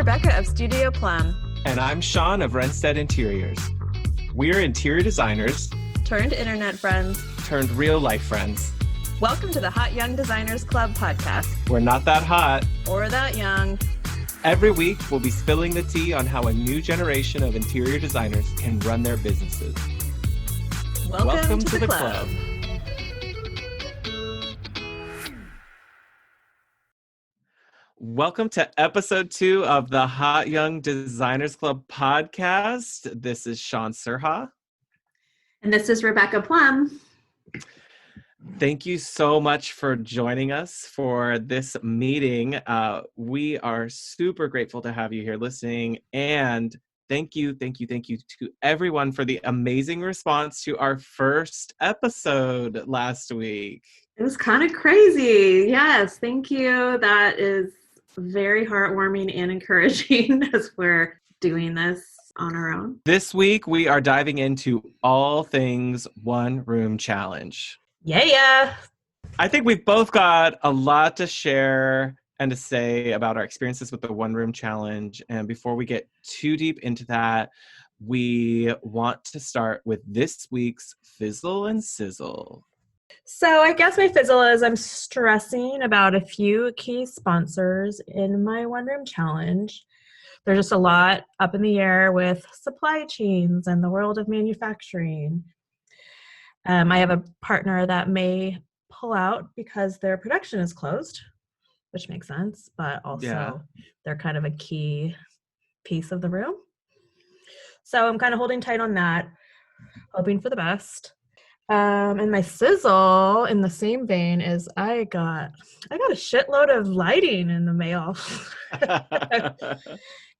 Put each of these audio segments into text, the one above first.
Rebecca of Studio Plum. And I'm Shaun of Renstead Interiors. We're interior designers Turned internet friends. turned real life friends. Welcome to the Hot Young Designers Club podcast. We're not that hot. Or that young. Every week, we'll be spilling the tea on how a new generation of interior designers can run their businesses. Welcome to the club. Welcome to episode 2 of the Hot Young Designers Club podcast. This is Shaun Surha. And this is Rebecca Plum. Thank you so much for joining us for this meeting. We are super grateful to have you here listening. And thank you to everyone for the amazing response to our first episode last week. It was kind of crazy. Yes, thank you. That is very heartwarming and encouraging as we're doing this on our own. This week, we are diving into all things One Room Challenge. Yeah. I think we've both got a lot to share and to say about our experiences with the One Room Challenge. And before we get too deep into that, we want to start with this week's Fizzle and Sizzle. So I guess my fizzle is I'm stressing about a few key sponsors in my One Room Challenge. There's just a lot up in the air with supply chains and the world of manufacturing. I have a partner that may pull out because their production is closed, which makes sense, but also they're kind of a key piece of the room. So I'm kind of holding tight on that, hoping for the best. And my sizzle in the same vein is I got a shitload of lighting in the mail.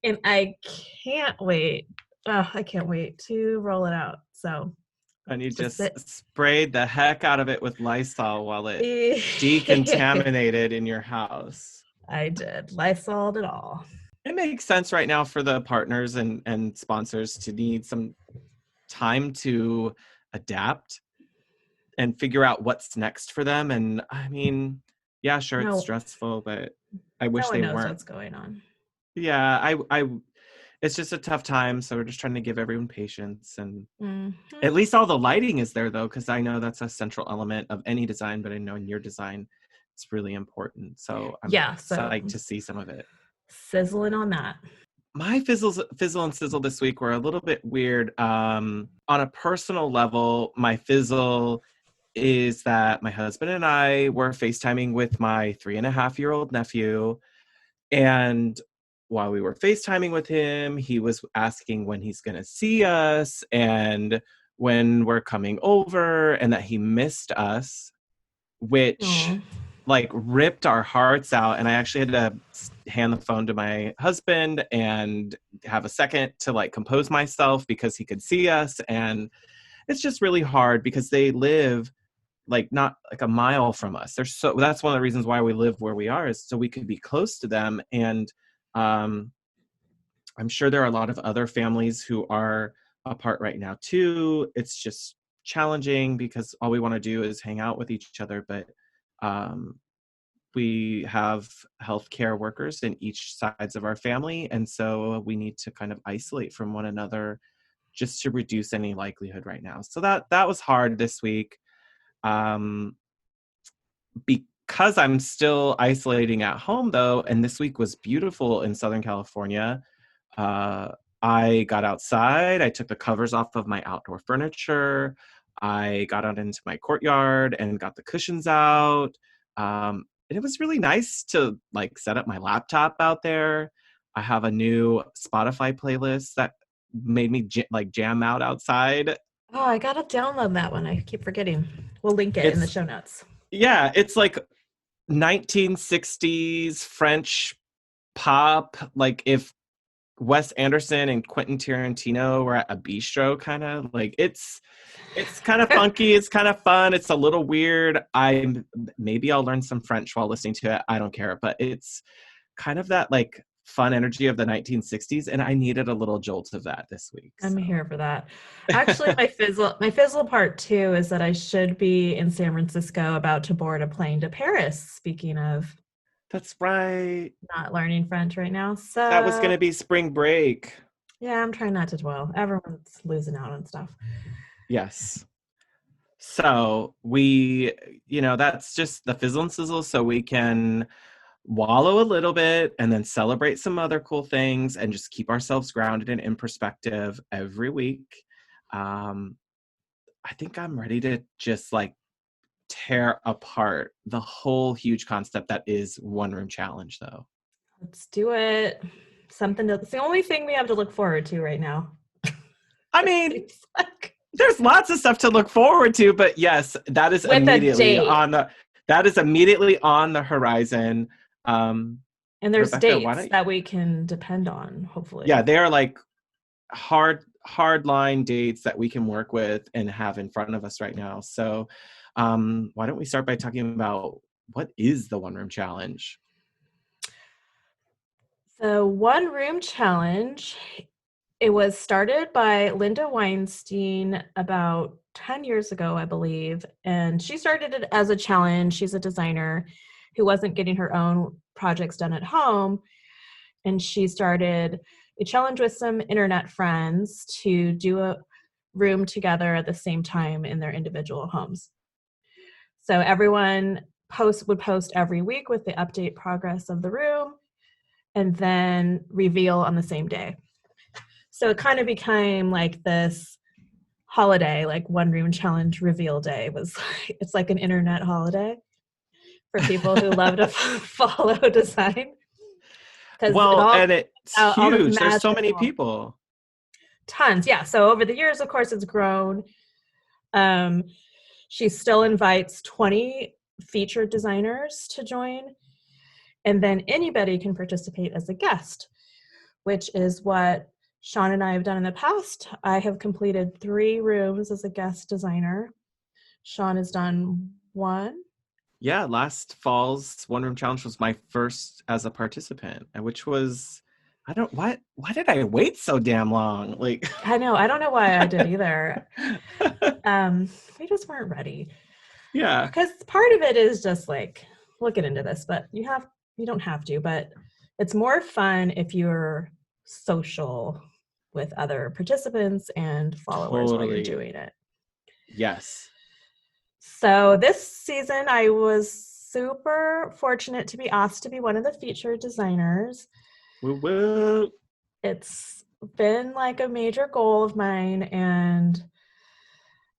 And I can't wait. I can't wait to roll it out. So And you just sprayed the heck out of it with Lysol while it decontaminated in your house. I did. Lysol'd it all. It makes sense right now for the partners and sponsors to need some time to adapt and figure out what's next for them. And I mean, yeah, sure, it's stressful, but I wish they knows weren't. What's going on? Yeah, I it's just a tough time, so we're just trying to give everyone patience. And at least all the lighting is there, though, because I know that's a central element of any design, but I know in your design, it's really important. So I'm excited to see some of it. Sizzling on that. My fizzle and sizzle this week were a little bit weird. On a personal level, my fizzle is that my husband and I were FaceTiming with my 3.5-year-old nephew. And while we were FaceTiming with him, he was asking when he's going to see us and when we're coming over, and that he missed us, which ripped our hearts out. And I actually had to hand the phone to my husband and have a second to compose myself because he could see us. And it's just really hard because they live not a mile from us. That's one of the reasons why we live where we are, is so we could be close to them. And I'm sure there are a lot of other families who are apart right now too. It's just challenging because all we want to do is hang out with each other. But we have healthcare workers in each sides of our family. And so we need to kind of isolate from one another just to reduce any likelihood right now. So that was hard this week. Because I'm still isolating at home, though, and this week was beautiful in Southern California, I got outside. I took the covers off of my outdoor furniture. I got out into my courtyard and got the cushions out. And it was really nice to set up my laptop out there. I have a new Spotify playlist that made me jam out outside. Oh, I got to download that one. I keep forgetting. We'll link it in the show notes. Yeah, it's 1960s French pop, if Wes Anderson and Quentin Tarantino were at a bistro, kind of it's kind of funky, it's kind of fun, it's a little weird. Maybe I'll learn some French while listening to it. I don't care, but it's kind of that fun energy of the 1960s, and I needed a little jolt of that this week. I'm here for that. Actually, my fizzle part 2 is that I should be in San Francisco about to board a plane to Paris. Speaking of That's right. Not learning French right now. That was going So to be spring break. yeah, I'm trying not to dwell. Everyone's losing out on stuff. Yes. So we, that's just the fizzle and sizzle. So we can wallow a little bit and then celebrate some other cool things and just keep ourselves grounded and in perspective every week. I think I'm ready to just like tear apart the whole huge concept that is one room challenge, though. Let's do it. It's the only thing we have to look forward to right now. I mean, there's lots of stuff to look forward to, but yes, that is With immediately on the horizon. And there's Rebecca, dates that we can depend on, hopefully. Yeah, they are like hard line dates that we can work with and have in front of us right now. So why don't we start by talking about what is the one room challenge? The one room challenge, it was started by Linda Weinstein about 10 years ago, I believe. And she started it as a challenge. She's a designer who wasn't getting her own projects done at home. And she started a challenge with some internet friends to do a room together at the same time in their individual homes. So everyone would post every week with the update progress of the room and then reveal on the same day. So it kind of became like this holiday, like one room challenge reveal day it's like an internet holiday for people who love to follow design. Well, and it's huge. There's so many people. Tons, yeah. So over the years, of course, it's grown. She still invites 20 featured designers to join. And then anybody can participate as a guest, which is what Shaun and I have done in the past. I have completed 3 rooms as a guest designer. Shaun has done 1. Yeah, last fall's one room challenge was my first as a participant, which was, why did I wait so damn long? Like, I know, I don't know why I did either. We just weren't ready. Yeah. Because part of it is just like, we'll get into this, but you don't have to, but it's more fun if you're social with other participants and followers while you're doing it. Yes. So this season, I was super fortunate to be asked to be one of the featured designers. Woo-woo. It's been like a major goal of mine, and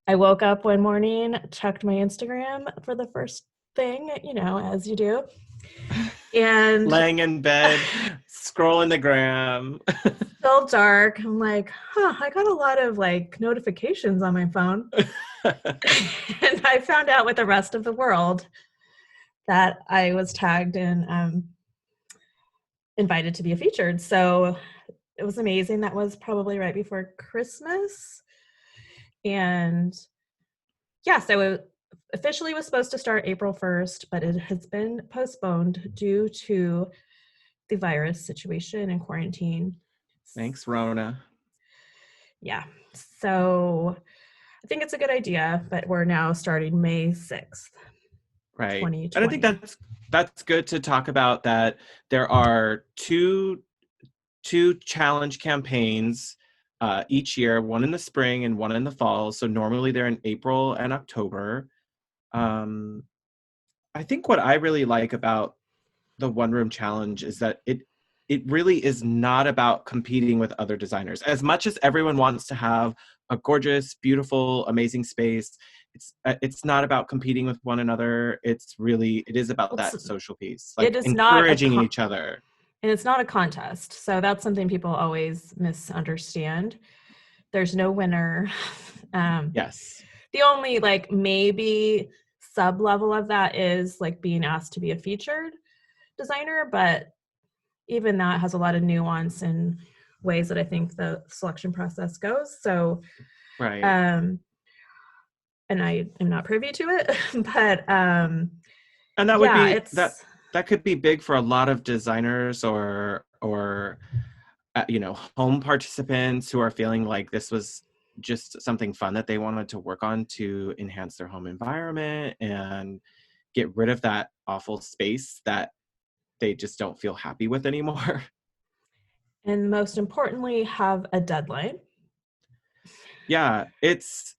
I woke up one morning, checked my Instagram for the first thing, as you do. And laying in bed, scrolling the gram. Still dark. I'm like, I got a lot of like notifications on my phone. And I found out with the rest of the world that I was tagged and invited to be a featured. So it was amazing. That was probably right before Christmas. And yeah, so it officially was supposed to start April 1st, but it has been postponed due to the virus situation and quarantine. Thanks, Rona. Yeah. So I think it's a good idea, but we're now starting May 6th. Right. 2020. And I think that's good to talk about, that there are two challenge campaigns each year, one in the spring and one in the fall. So normally they're in April and October. I think what I really like about the one room challenge is that it really is not about competing with other designers. As much as everyone wants to have a gorgeous, beautiful, amazing space, it's not about competing with one another. It is about that social piece, like encouraging each other. And it's not a contest. So that's something people always misunderstand. There's no winner. Yes. The only like maybe sub level of that is like being asked to be a featured designer, but even that has a lot of nuance and ways that I think the selection process goes. So, right. And I am not privy to it, but and that would be that could be big for a lot of designers or home participants who are feeling like this was just something fun that they wanted to work on to enhance their home environment and get rid of that awful space that they just don't feel happy with anymore. And most importantly, have a deadline. Yeah, it's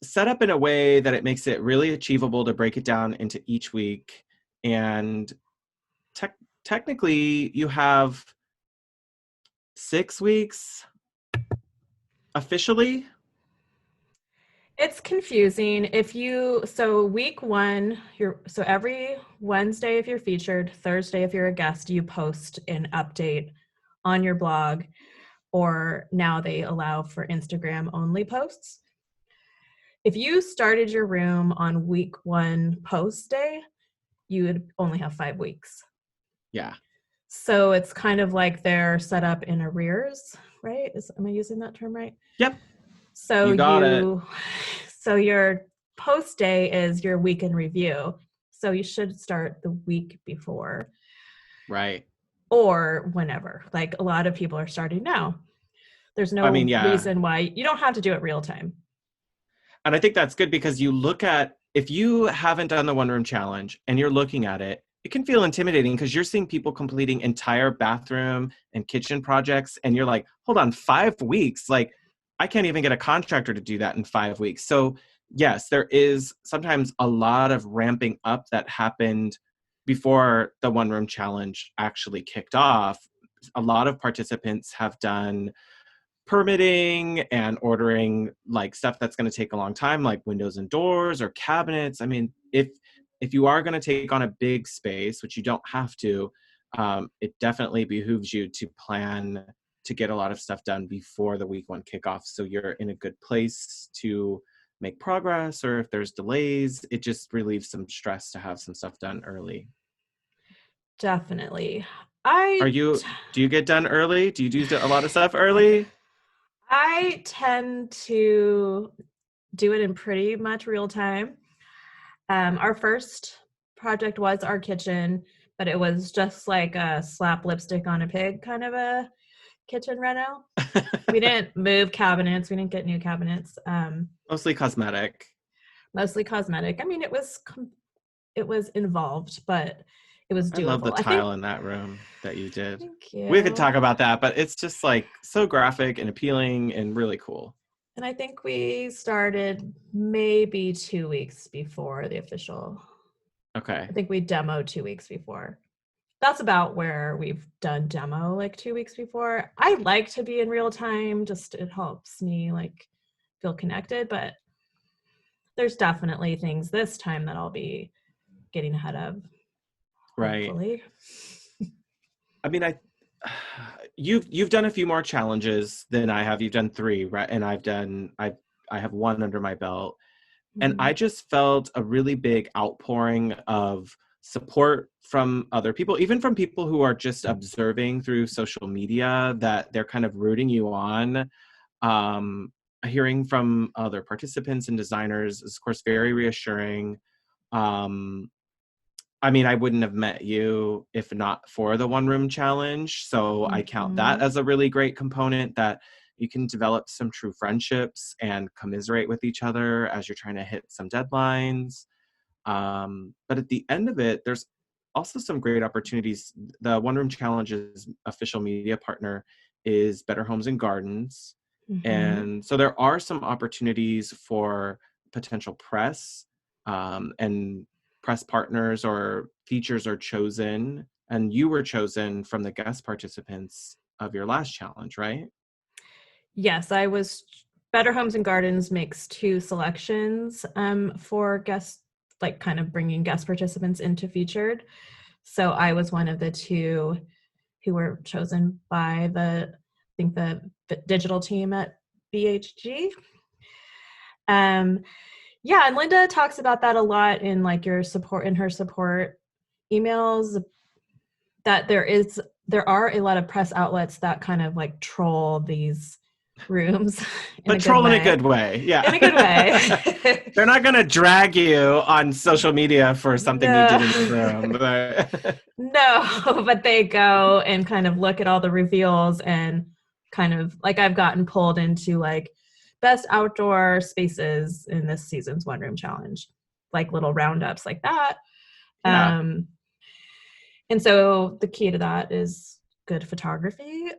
set up in a way that it makes it really achievable to break it down into each week. And technically, you have 6 weeks officially. It's confusing. So week one, so every Wednesday if you're featured, Thursday if you're a guest, you post an update on your blog, or now they allow for Instagram only posts. If you started your room on week one post day, you would only have 5 weeks. Yeah. So it's kind of like they're set up in arrears, right? Am I using that term right? Yep. So You got it. So your post day is your week in review. So you should start the week before. Right. Or whenever. Like a lot of people are starting now. There's no Yeah. reason why you don't have to do it real time. And I think that's good because you look at, if you haven't done the one room challenge and you're looking at it, it can feel intimidating because you're seeing people completing entire bathroom and kitchen projects. And you're like, hold on, 5 weeks? Like, I can't even get a contractor to do that in 5 weeks. So yes, there is sometimes a lot of ramping up that happened before the one room challenge actually kicked off. A lot of participants have done permitting and ordering like stuff that's going to take a long time, like windows and doors or cabinets. I mean, if you are going to take on a big space, which you don't have to, it definitely behooves you to plan to get a lot of stuff done before the week one kickoff, so you're in a good place to make progress. Or if there's delays, it just relieves some stress to have some stuff done early. Definitely. Do you get done early? Do you do a lot of stuff early? I tend to do it in pretty much real time. Our first project was our kitchen, but it was just like a slap lipstick on a pig kind of a kitchen reno. We didn't move cabinets. We didn't get new cabinets. Mostly cosmetic. Mostly cosmetic. I mean, it was involved, but it was I love the doable. tile in that room that you did. Thank you. We could talk about that, but it's just like so graphic and appealing and really cool. And I think we started maybe 2 weeks before the official. Okay. I think we demoed 2 weeks before. That's about where we've done demo, like 2 weeks before. I like to be in real time, just it helps me like feel connected, but there's definitely things this time that I'll be getting ahead of. Right. Hopefully. I mean, you've done a few more challenges than I have. You've done 3, right? And I have 1 under my belt. And I just felt a really big outpouring of support from other people, even from people who are just observing through social media, that they're kind of rooting you on. Hearing from other participants and designers is, of course, very reassuring. I mean, I wouldn't have met you if not for the one room challenge. So I count that as a really great component, that you can develop some true friendships and commiserate with each other as you're trying to hit some deadlines. But at the end of it, there's also some great opportunities. The one room challenge's official media partner is Better Homes and Gardens. And so there are some opportunities for potential press, and press partners or features are chosen, and you were chosen from the guest participants of your last challenge, right? Yes, Better Homes and Gardens makes 2 selections for guests, like kind of bringing guest participants into featured. So I was one of the 2 who were chosen by I think the digital team at BHG. Yeah, and Linda talks about that a lot in like her support emails, that there are a lot of press outlets that kind of like troll these rooms but troll in a good way. Yeah. In a good way. They're not going to drag you on social media for something you did in the room. But No, but they go and kind of look at all the reveals, and kind of like I've gotten pulled into like best outdoor spaces in this season's one room challenge, like little roundups like that. Yeah. And so the key to that is good photography.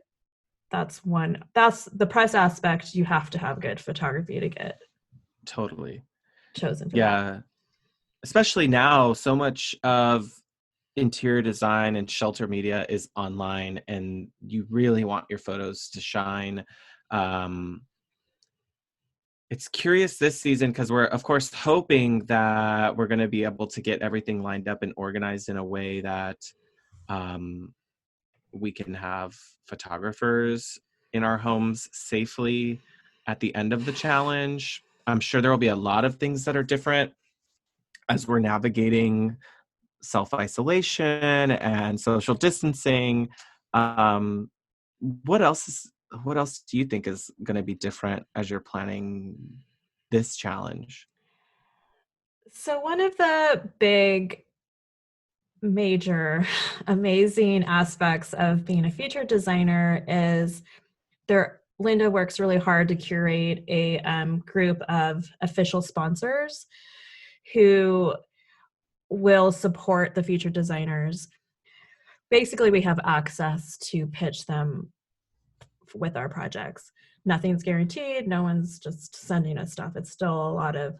That's the press aspect. You have to have good photography to get Totally. chosen for that. Yeah. Especially now, so much of interior design and shelter media is online, and you really want your photos to shine. Um, it's curious this season because we're, of course, hoping that we're going to be able to get everything lined up and organized in a way that um, we can have photographers in our homes safely at the end of the challenge. I'm sure there will be a lot of things that are different as we're navigating self-isolation and social distancing. Um, what else is what else do you think is going to be different as you're planning this challenge? So one of the big major amazing aspects of being a feature designer is Linda works really hard to curate a group of official sponsors who will support the feature designers. Basically, we have access to pitch them with our projects. Nothing's guaranteed. No one's just sending us stuff. It's still a lot of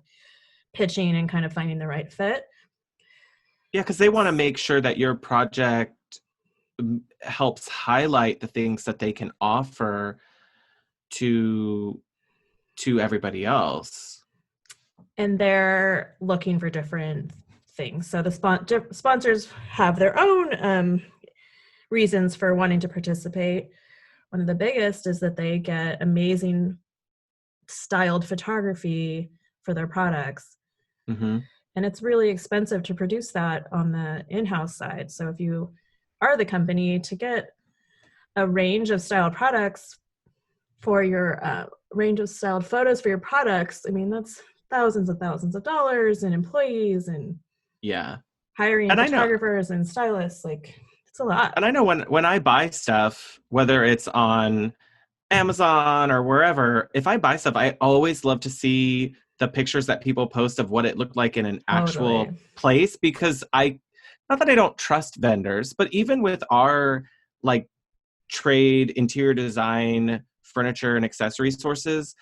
pitching and kind of finding the right fit. Yeah, because they want to make sure that your project helps highlight the things that they can offer to everybody else. And they're looking for different things. So the sponsors have their own reasons for wanting to participate. One of the biggest is that they get amazing styled photography for their products. Mm-hmm. And it's really expensive to produce that on the in-house side. So if you are the company, to get a range of styled products for your range of styled photos for your products, I mean, that's thousands of dollars and employees and Yeah. hiring And I know photographers and stylists. Like, it's a lot. and I know when I buy stuff, whether it's on Amazon or wherever, if I buy stuff, I always love to see the pictures that people post of what it looked like in an Totally. actual place, because not that I don't trust vendors, but even with our like trade interior design furniture and accessory sources,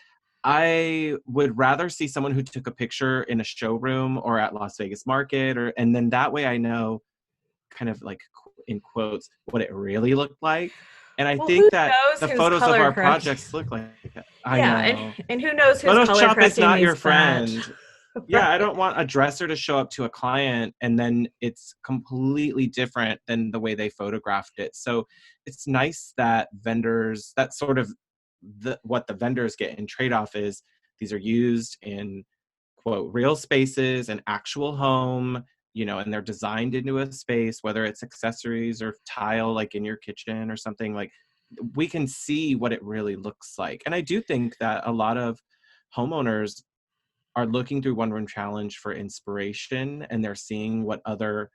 I would rather see someone who took a picture in a showroom or at Las Vegas Market, and then that way I know kind of like in quotes what it really looked like. And I Well, who think that knows the who's photos of color our correcting? projects look like I Yeah, know. and who knows who's color Photoshop is correcting not your these batch? friend. Yeah, I Right. don't want a dresser to show up to a client and then it's completely different than the way they photographed it. So it's nice that vendors, that's sort of what the vendors get in trade-off is these are used in quote real spaces, an actual home, and they're designed into a space, whether it's accessories or tile like in your kitchen or something. Like, we can see what it really looks like. And I do think that a lot of homeowners are looking through One Room Challenge for inspiration, and they're seeing what other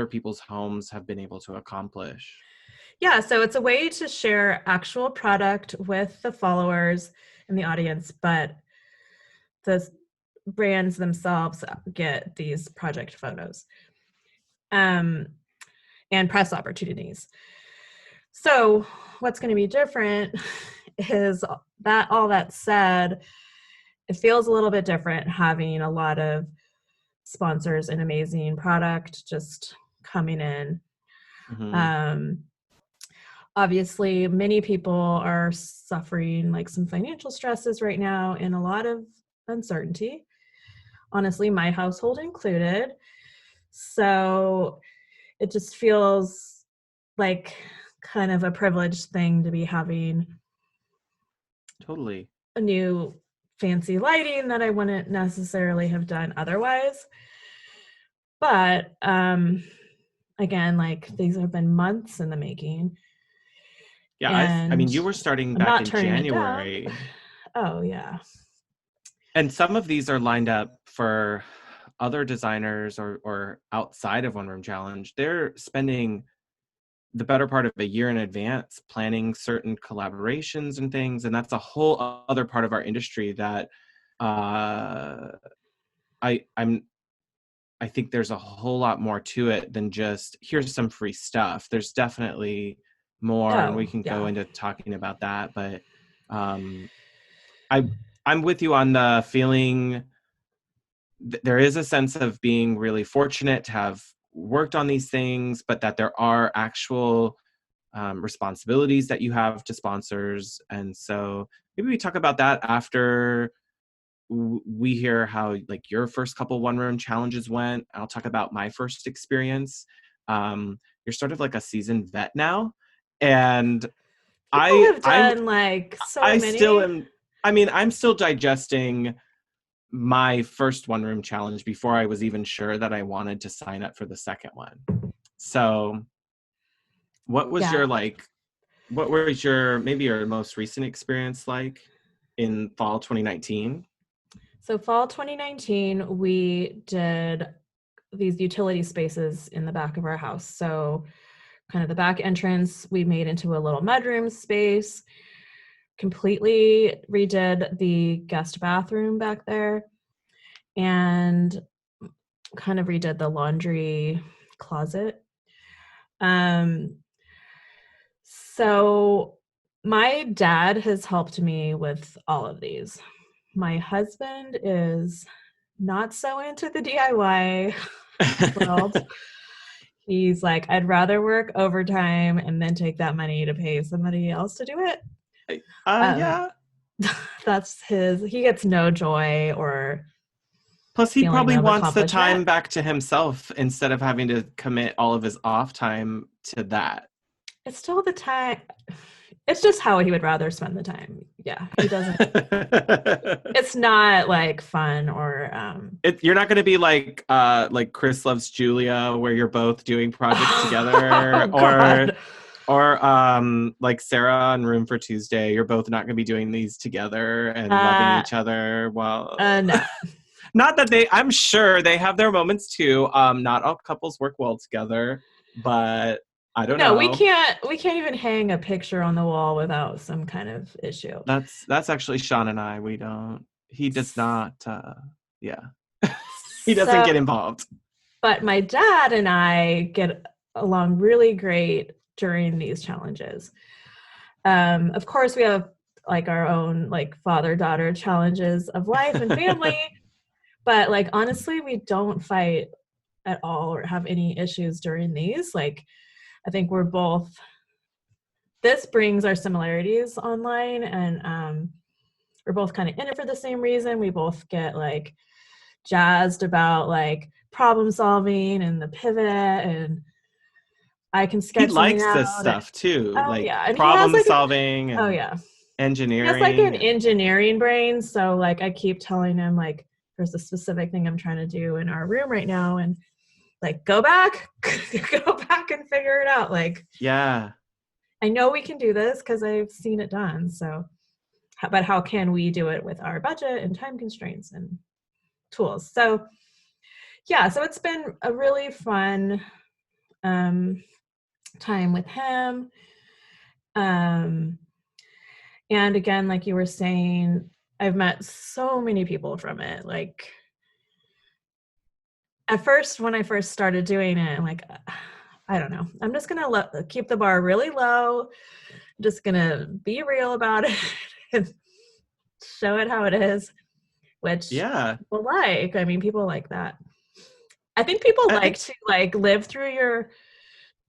people's homes have been able to accomplish. Yeah, so it's a way to share actual product with the followers and the audience, but the brands themselves get these project photos um, and press opportunities. So what's going to be different is that all that said, it feels a little bit different having a lot of sponsors and amazing product just coming in. Mm-hmm. Um, Obviously, many people are suffering like some financial stresses right now and a lot of uncertainty. Honestly, my household included. So it just feels like kind of a privileged thing to be having Totally. a new fancy lighting that I wouldn't necessarily have done otherwise. But again, like these have been months in the making. Yeah, I mean, And you were starting I'm back not in turning it down. January. Oh, yeah. And some of these are lined up for other designers or outside of One Room Challenge. They're spending the better part of a year in advance planning certain collaborations and things. And that's a whole other part of our industry that uh, I'm I think there's a whole lot more to it than just here's some free stuff. There's definitely more, and we Oh, can go yeah. into talking about that. But um, I I'm with you on the feeling. There is a sense of being really fortunate to have worked on these things, but that there are actual responsibilities that you have to sponsors. And so maybe we talk about that after we hear how like your first couple one room challenges went. I'll talk about my first experience. You're sort of like a seasoned vet now, and People have I'm done like so I still many. am. I mean, I'm still digesting my first one room challenge before I was even sure that I wanted to sign up for the second one. So, what was Yeah. your like? What was your maybe your most recent experience like in fall 2019? So fall 2019, we did these utility spaces in the back of our house. So kind of the back entrance we made into a little mudroom space, completely redid the guest bathroom back there, and kind of redid the laundry closet. Um, so my dad has helped me with all of these. My husband is not so into the DIY world. He's like, I'd rather work overtime and then take that money to pay somebody else to do it. Um, Yeah. that's he gets no joy or Plus, he feeling probably of wants the accomplishment. time back to himself instead of having to commit all of his off time to that. It's still the time. It's just how he would rather spend the time. Yeah, he doesn't. It's not like fun or You're not going to be like Chris Loves Julia, where you're both doing projects together, oh God. or like Sarah on Room for Tuesday. You're both not going to be doing these together and loving Uh, each other. Well, no. not that I'm sure they have their moments too. Not all couples work well together, but I don't No, we know. can't. We can't even hang a picture on the wall without some kind of issue. That's actually Shaun and I. We don't. He does not. Yeah, he doesn't So, get involved. but my dad and I get along really great during these challenges. Of course, we have like our own like father-daughter challenges of life and family, but like honestly, we don't fight at all or have any issues during these. Like, I think we're both. This brings our similarities online, and we're both kind of in it for the same reason. We both get like jazzed about like problem solving and the pivot, and I can He sketch something likes this out. stuff too, Oh like yeah, and he has problem like solving oh and yeah, he has like engineering. an And engineering brain. So like I keep telling him like there's a specific thing I'm trying to do in our room right now, and like go back, go back and figure it out. Like yeah, I know we can do this because I've seen it done. So, but how can we do it with our budget and time constraints and tools? So yeah, so it's been a really fun um, time with him. Um, and again, like you were saying, I've met so many people from it. Like at first, when I first started doing it, I'm like, I don't know. I'm just gonna keep the bar really low. I'm just gonna be real about it and show it how it is, which yeah. people like. I mean, people like that. I think people I like think. to like live through your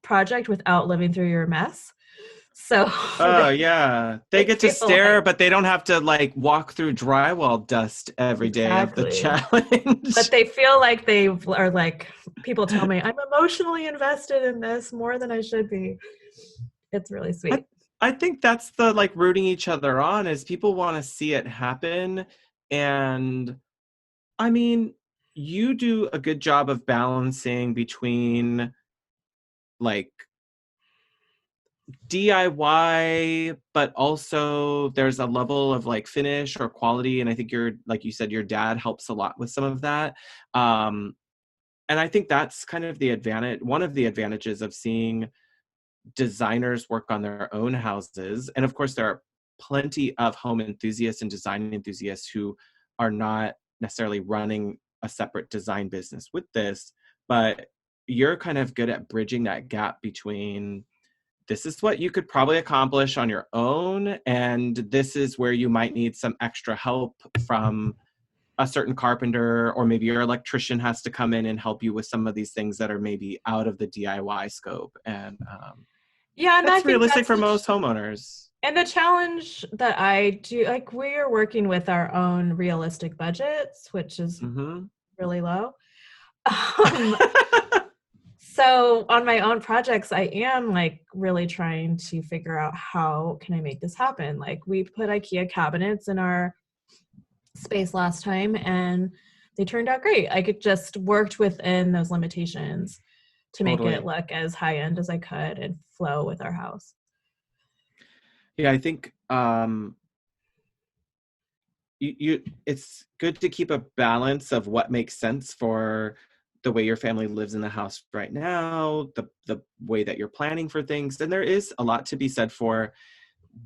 project without living through your mess. So Oh yeah, they they get to feel stare, like but they don't have to like walk through drywall dust every day of the exactly. But challenge. they feel like they are like people tell me I'm emotionally invested in this more than I should be. It's really I sweet. I think that's the like rooting each other on is people want to see it happen. And I mean, you do a good job of balancing between like DIY, but also there's a level of like finish or quality. And I think like you said, your dad helps a lot with some of that. Um, and I think that's kind of one of the advantages of seeing designers work on their own houses. And of course, there are plenty of home enthusiasts and design enthusiasts who are not necessarily running a separate design business with this, but you're kind of good at bridging that gap between this is what you could probably accomplish on your own, and this is where you might need some extra help from a certain carpenter, or maybe your electrician has to come in and help you with some of these things that are maybe out of the DIY scope. And Yeah, and I that's think realistic that's for most homeowners. and the challenge that I do, like, we are working with our own realistic budgets, which is Mm-hmm. really low. Um, so on my own projects, I am like really trying to figure out how can I make this happen. Like, we put IKEA cabinets in our space last time and they turned out great. I could just worked within those limitations to make it Totally. look as high end as I could and flow with our house. Yeah, I think it's good to keep a balance of what makes sense for the way your family lives in the house right now, the way that you're planning for things. And there is a lot to be said for,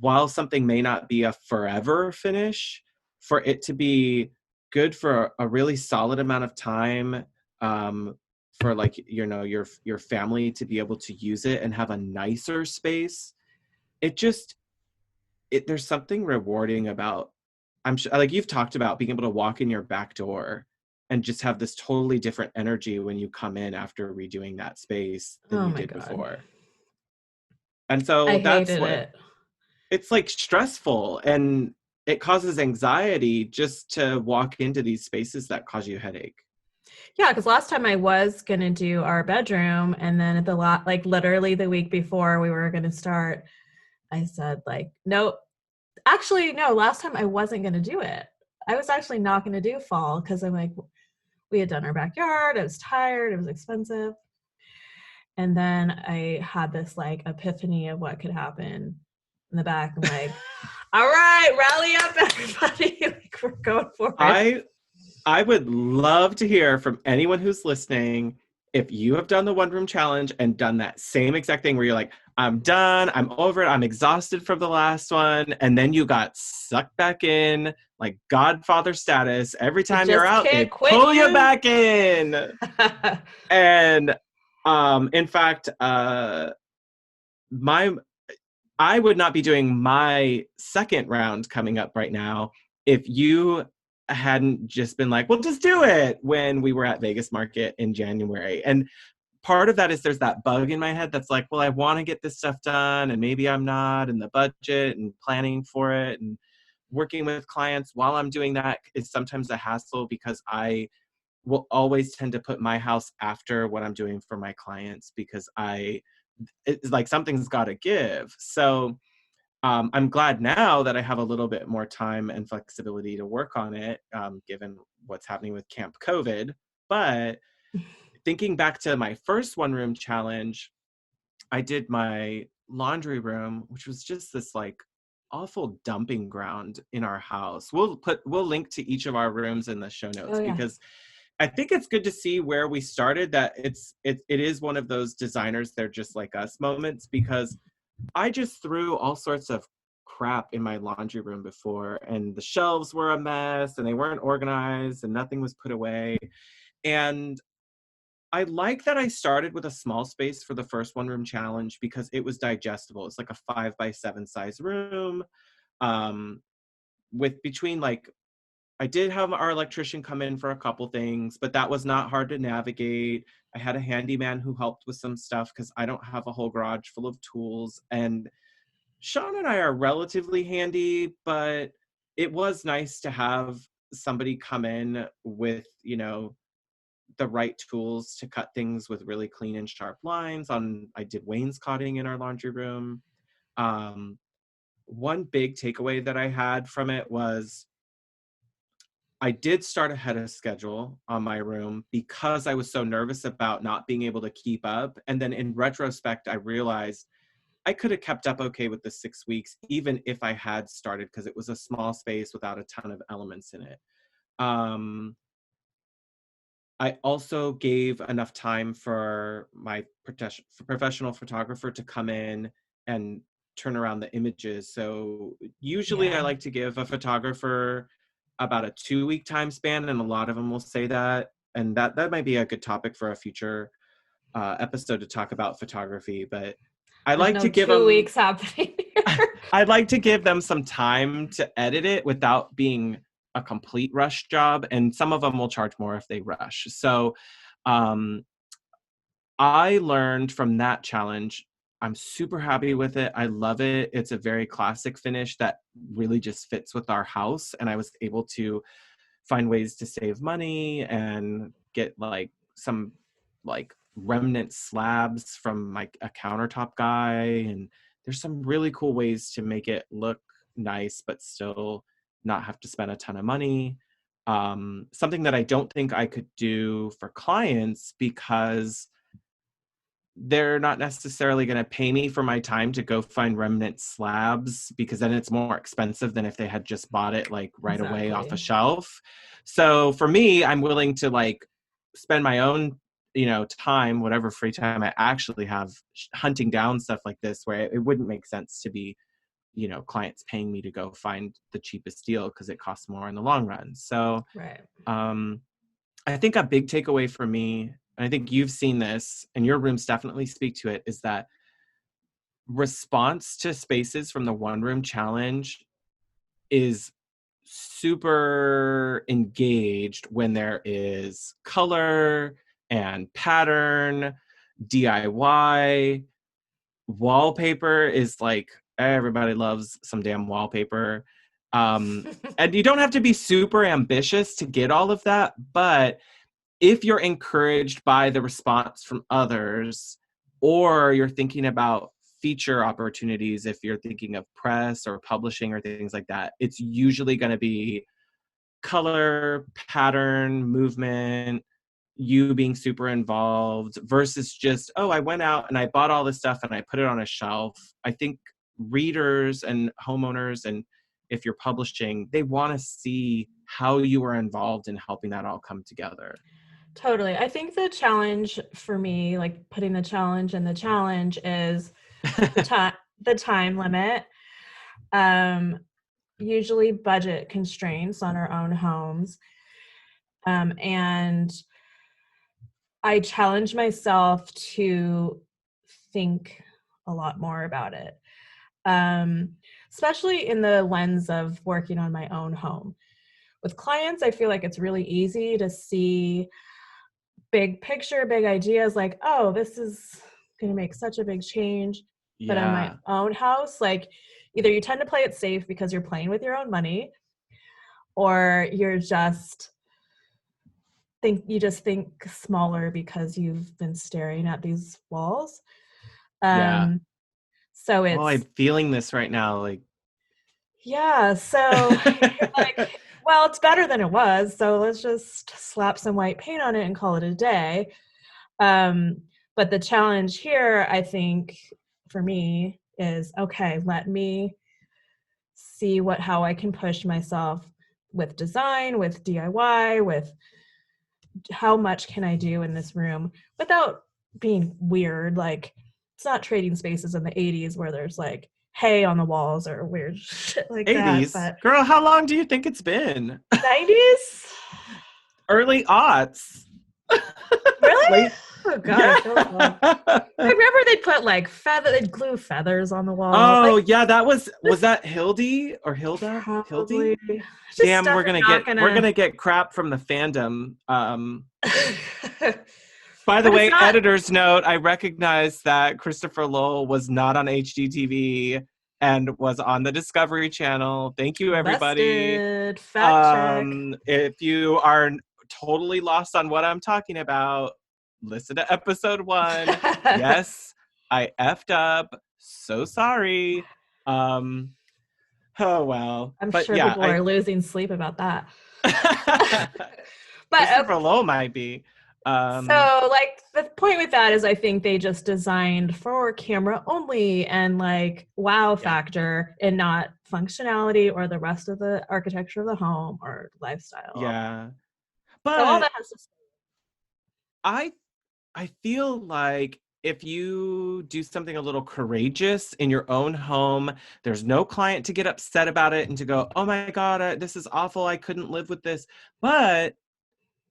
while something may not be a forever finish, for it to be good for a really solid amount of time, for like, you know, your family to be able to use it and have a nicer space. It just, there's something rewarding about, I'm sure, like you've talked about being able to walk in your back door and just have this totally different energy when you come in after redoing that space than Oh you my did God. before. And so I that's hated what, it. it's like stressful, and it causes anxiety just to walk into these spaces that cause you a headache. Yeah, because last time I was gonna do our bedroom, and then at the lot, like literally the week before we were gonna start, I said like, nope. Actually, no. Last time I wasn't gonna do it. I was actually not gonna do fall because I'm like, we had done our backyard. I was tired. It was expensive, and then I had this like epiphany of what could happen in the back. I'm like, all right, rally up, everybody! Like, we're going for it. I would love to hear from anyone who's listening if you have done the one room challenge and done that same exact thing where you're like, I'm done, I'm over it, I'm exhausted from the last one, and then you got sucked back in like Godfather status. Every You time you're just out, can't they quit, pull you you. back in. And in fact, my I would not be doing my second round coming up right now if you hadn't just been like, well, just do it, when we were at Vegas Market in January. And part of that is there's that bug in my head that's like, well, I want to get this stuff done and maybe I'm not, and the budget and planning for it and working with clients while I'm doing that is sometimes a hassle because I will always tend to put my house after what I'm doing for my clients because it's like something's got to give. So I'm glad now that I have a little bit more time and flexibility to work on it, given what's happening with Camp COVID. But thinking back to my first one room challenge, I did my laundry room, which was just this like awful dumping ground in our house. We'll link to each of our rooms in the show Oh notes yeah. because I think it's good to see where we started, that it is one of those designers, they're just like us moments, because I just threw all sorts of crap in my laundry room before, and the shelves were a mess and they weren't organized and nothing was put away. And I like that I started with a small space for the first one room challenge because it was digestible. It's like a 5x7 size room. Um, with between like, I did have our electrician come in for a couple things, but that was not hard to navigate. I had a handyman who helped with some stuff because I don't have a whole garage full of tools. And Shaun and I are relatively handy, but it was nice to have somebody come in with, you know, the right tools to cut things with really clean and sharp lines. I did wainscoting in our laundry room. Um, One big takeaway that I had from it was I did start ahead of schedule on my room because I was so nervous about not being able to keep up. And then in retrospect, I realized I could have kept up okay with the 6 weeks, even if I had started, because it was a small space without a ton of elements in it. Um, I also gave enough time for my professional photographer to come in and turn around the images. So usually I Yeah. like to give a photographer about a 2-week time span, and a lot of them will say that. And that might be a good topic for a future episode to talk about photography. But I There's like to no give 2 them, weeks happening here. I'd like to give them some time to edit it without being a complete rush job. And some of them will charge more if they rush. So um, I learned from that challenge. I'm super happy with it. I love it. It's a very classic finish that really just fits with our house. And I was able to find ways to save money and get like some like remnant slabs from like a countertop guy. And there's some really cool ways to make it look nice, but still not have to spend a ton of money. Something that I don't think I could do for clients because they're not necessarily going to pay me for my time to go find remnant slabs, because then it's more expensive than if they had just bought it like right away off a Exactly. shelf. So for me, I'm willing to like spend my own, time, whatever free time I actually have, hunting down stuff like this, where it wouldn't make sense to be, clients paying me to go find the cheapest deal because it costs more in the long run. So Right. um I think a big takeaway for me, and I think you've seen this, and your rooms definitely speak to it, is that response to spaces from the one room challenge is super engaged when there is color and pattern, DIY. Wallpaper is like, everybody loves some damn wallpaper. And you don't have to be super ambitious to get all of that, but if you're encouraged by the response from others, or you're thinking about feature opportunities, if you're thinking of press or publishing or things like that, it's usually going to be color, pattern, movement, you being super involved versus just, oh, I went out and I bought all this stuff and I put it on a shelf. I think readers and homeowners, and if you're publishing, they want to see how you were involved in helping that all come together. Totally. I think the challenge for me, like putting the challenge in the challenge, is the time limit. Usually budget constraints on our own homes. And I challenge myself to think a lot more about it, especially in the lens of working on my own home. With clients, I feel like it's really easy to see big picture, big ideas like, oh, this is going to make such a big change. But in my Yeah. own house, like either you tend to play it safe because you're playing with your own money, or you just think smaller because you've been staring at these walls. Yeah. So Oh, I'm it's, feeling this right now. Like, yeah, so you're like, well, it's better than it was, so let's just slap some white paint on it and call it a day. Um, but the challenge here, I think, for me is, okay, let me see how I can push myself with design, with DIY, with how much can I do in this room without being weird. Like, it's not Trading Spaces in the 80s where there's like hay on the walls or weird shit like that, 80s? but Girl, how long do you think it's been? 90s? Early aughts. Really? Late. Oh god, Yeah. it feels like, I remember they'd glue feathers on the walls. Oh, Like, yeah, was this that Hildy or Hilda? Hildy? probably, it's just Damn, stuff we're you're gonna not gonna gonna get crap from the fandom. but By the it's way, not editor's note, I recognize that Christopher Lowell was not on HGTV and was on the Discovery Channel. Thank you, everybody. busted. Fact check. If you are totally lost on what I'm talking about, listen to episode 1. Yes, I effed up. So sorry. Um, oh well. I'm But sure yeah, people are losing sleep about that. I But Christopher Lowell might be. so, like, the point with that is I think they just designed for camera only and like wow Yeah. factor and not functionality or the rest of the architecture of the home or lifestyle. Yeah. So all But that has to I I feel like if you do something a little courageous in your own home, there's no client to get upset about it and to go, oh my God, this is awful. I couldn't live with this. But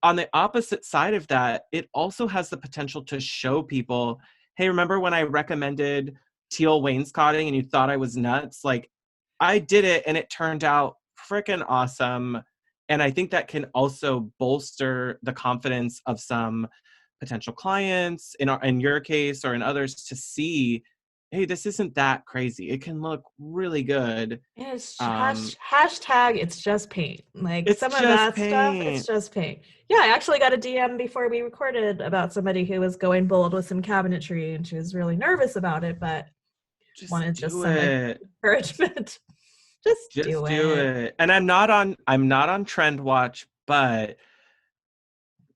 on the opposite side of that, it also has the potential to show people, hey, remember when I recommended teal wainscoting and you thought I was nuts? Like, I did it and it turned out freaking awesome. And I think that can also bolster the confidence of some potential clients in your case or in others to see, hey, this isn't that crazy. It can look really good. And it's Um, hashtag it's just paint. Like it's some of just that stuff, it's paint. just paint. Yeah, I actually got a DM before we recorded about somebody who was going bold with some cabinetry and she was really nervous about it, but Just wanted just do some it. encouragement. Just Just do do it. it. And I'm not on Trend Watch, but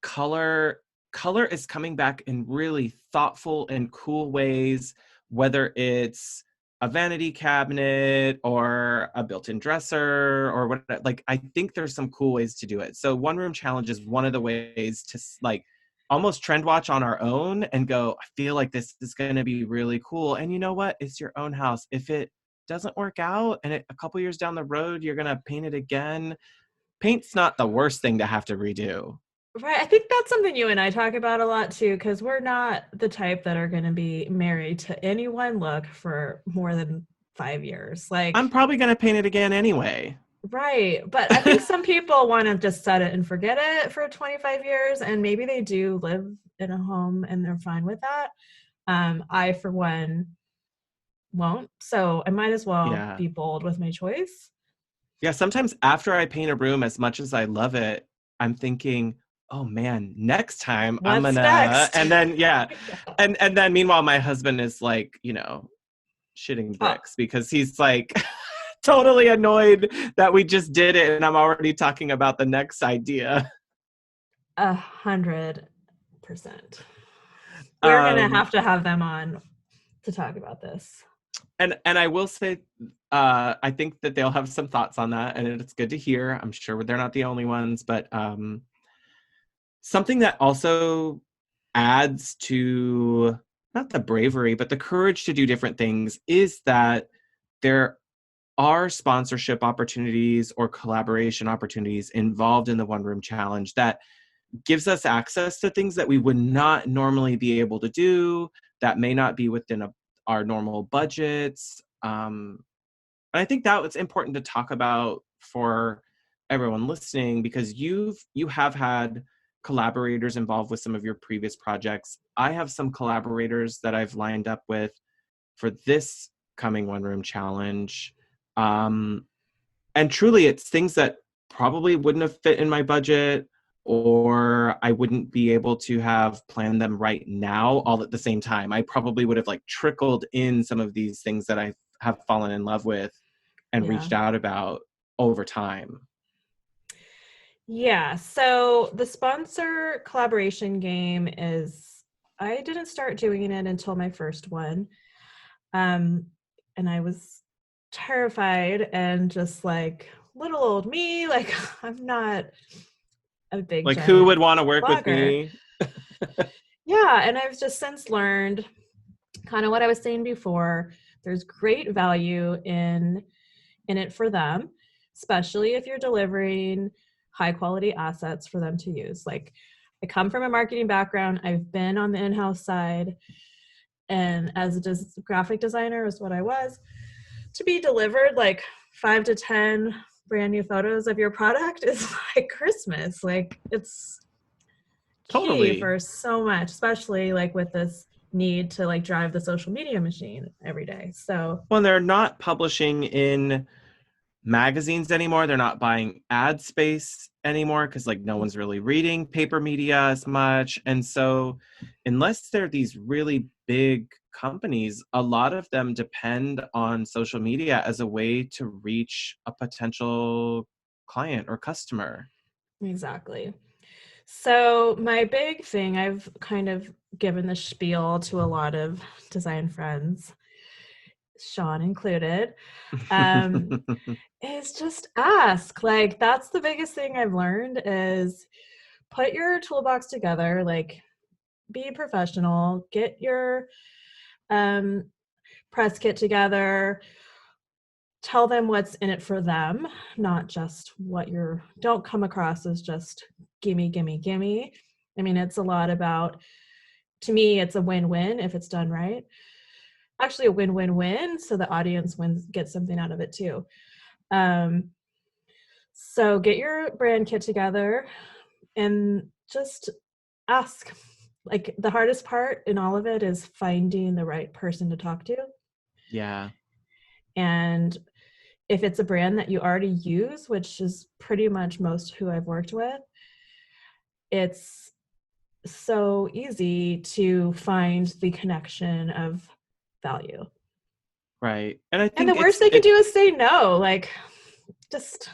color color is coming back in really thoughtful and cool ways, whether it's a vanity cabinet or a built-in dresser or what. Like, I think there's some cool ways to do it. So one room challenge is one of the ways to like almost trend watch on our own and go, I feel like this is going to be really cool. And you know what? It's your own house. If it doesn't work out and a couple years down the road you're going to paint it again, paint's not the worst thing to have to redo. Right. I think that's something you and I talk about a lot too, because we're not the type that are going to be married to any one look for more than 5 years. I'm Like, probably going to paint it again anyway. right. But I think some people want to just set it and forget it for 25 years, and maybe they do live in a home and they're fine with that. I, for one, won't. So I might as well Yeah. be bold with my choice. Yeah, sometimes after I paint a room, as much as I love it, I'm thinking, oh man, next time I'm What's gonna, next? and then yeah. Yeah. And then meanwhile my husband is like, shitting Oh, bricks because he's like totally annoyed that we just did it and I'm already talking about the next idea. 100%. We're gonna Um have to have them on to talk about this. and I will say, I think that they'll have some thoughts on that, and it's good to hear. I'm sure they're not the only ones, but something that also adds to not the bravery, but the courage to do different things is that there are sponsorship opportunities or collaboration opportunities involved in the One Room Challenge that gives us access to things that we would not normally be able to do, that may not be within our normal budgets. And I think that was important to talk about for everyone listening, because you have had collaborators involved with some of your previous projects. I have some collaborators that I've lined up with for this coming One Room Challenge. Um, and truly, it's things that probably wouldn't have fit in my budget, or I wouldn't be able to have planned them right now all at the same time. I probably would have like trickled in some of these things that I have fallen in love with and Yeah. reached out about over time. Yeah. So the sponsor collaboration game is, I didn't start doing it until my first one. And I was terrified and just like little old me, like I'm not a big Like, who giant would want to work with blogger. me? Yeah. And I've just since learned kind of what I was saying before. There's great value in it for them, especially if you're delivering high quality assets for them to use. Like, I come from a marketing background. I've been on the in-house side, and as a graphic designer is what I was. To be delivered like 5 to 10 brand new photos of your product is like Christmas. Like, it's key Totally. for so much, especially like with this need to like drive the social media machine every day. So When they're not publishing in magazines anymore, they're not buying ad space anymore because like no one's really reading paper media as much. And so unless they're these really big companies, a lot of them depend on social media as a way to reach a potential client or customer. exactly. So my big thing, I've kind of given the spiel to a lot of design friends, Shaun included, um, is just ask. Like, that's the biggest thing I've learned is put your toolbox together. Like, be professional, get your press kit together, tell them what's in it for them, not just what you're, don't come across as just gimme, gimme, gimme. I mean, it's a lot about, to me, it's a win-win if it's done right. Actually, a win-win-win, so the audience wins, gets something out of it too. So get your brand kit together and just ask. Like, the hardest part in all of it is finding the right person to talk to. Yeah. And if it's a brand that you already use, which is pretty much most who I've worked with, it's so easy to find the connection of value. Right. And I And the think worst they can do is say no. Like, just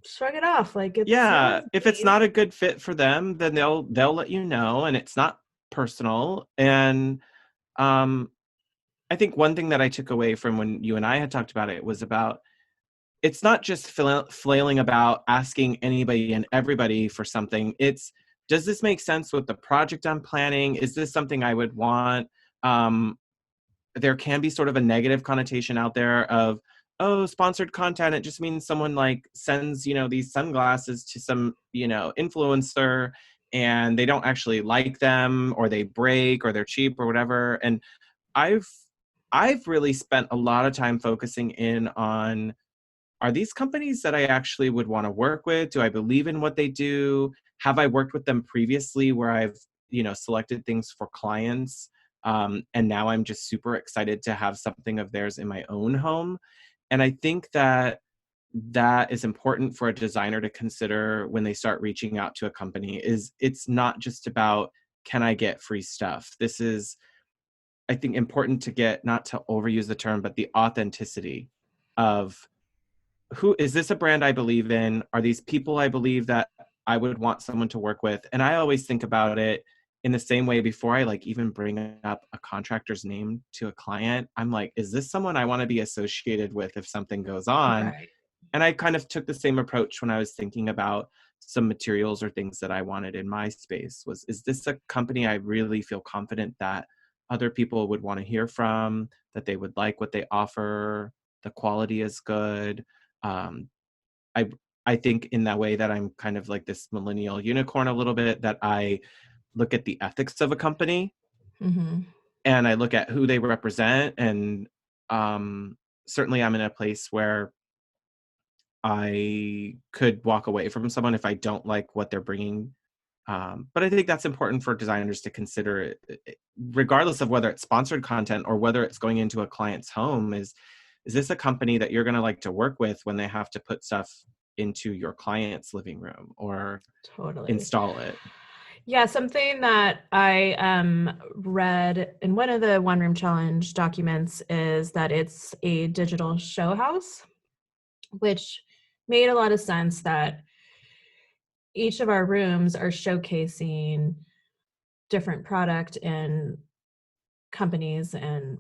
shrug it off. Like, it's no yeah, one's if it's beef. not a good fit for them, then they'll let you know, and it's not personal. And um I think one thing that I took away from when you and I had talked about it was about, it's not just flailing about asking anybody and everybody for something. It's, does this make sense with the project I'm planning? Is this something I would want? Um, there can be sort of a negative connotation out there of, oh, sponsored content, it just means someone like sends, these sunglasses to some, influencer, and they don't actually like them, or they break, or they're cheap, or whatever. And I've I've really spent a lot of time focusing in on, are these companies that I actually would want to work with? Do I believe in what they do? Have I worked with them previously where I've, selected things for clients? And now I'm just super excited to have something of theirs in my own home. And I think that that is important for a designer to consider when they start reaching out to a company. Is, it's not just about, can I get free stuff? This is, I think, important to get, not to overuse the term, but the authenticity of, who is this, a brand I believe in? Are these people I believe that I would want someone to work with? And I always think about it in the same way before I like even bring up a contractor's name to a client. I'm like, is this someone I want to be associated with if something goes on? Right. And I kind of took the same approach when I was thinking about some materials or things that I wanted in my space. Was, is this a company I really feel confident that other people would want to hear from, that they would like what they offer, the quality is good? um, I I think in that way that I'm kind of like this millennial unicorn a little bit, that I look at the ethics of a company, Mm-hmm. and I look at who they represent. And certainly I'm in a place where I could walk away from someone if I don't like what they're bringing. But I think that's important for designers to consider it, regardless of whether it's sponsored content or whether it's going into a client's home. Is this a company that you're going to like to work with when they have to put stuff into your client's living room or Totally. install it? Yeah, something that I read in one of the One Room Challenge documents is that it's a digital show house, which made a lot of sense, that each of our rooms are showcasing different product and companies and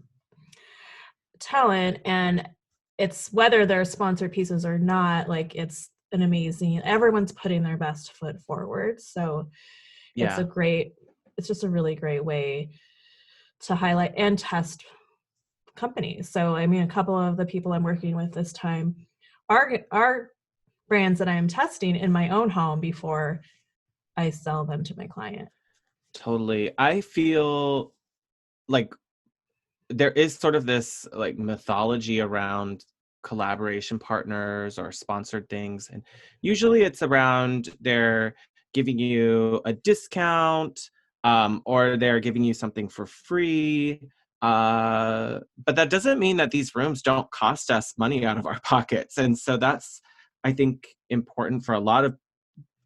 talent. And it's, whether they're sponsored pieces or not, like, it's an amazing, everyone's putting their best foot forward. So it's a Yeah, great, it's just a really great way to highlight and test companies. So, I mean, a couple of the people I'm working with this time are brands that I'm testing in my own home before I sell them to my client. totally. I feel like there is sort of this like mythology around collaboration partners or sponsored things, and usually it's around, they're giving you a discount, or they're giving you something for free. But that doesn't mean that these rooms don't cost us money out of our pockets. And so that's, I think, important for a lot of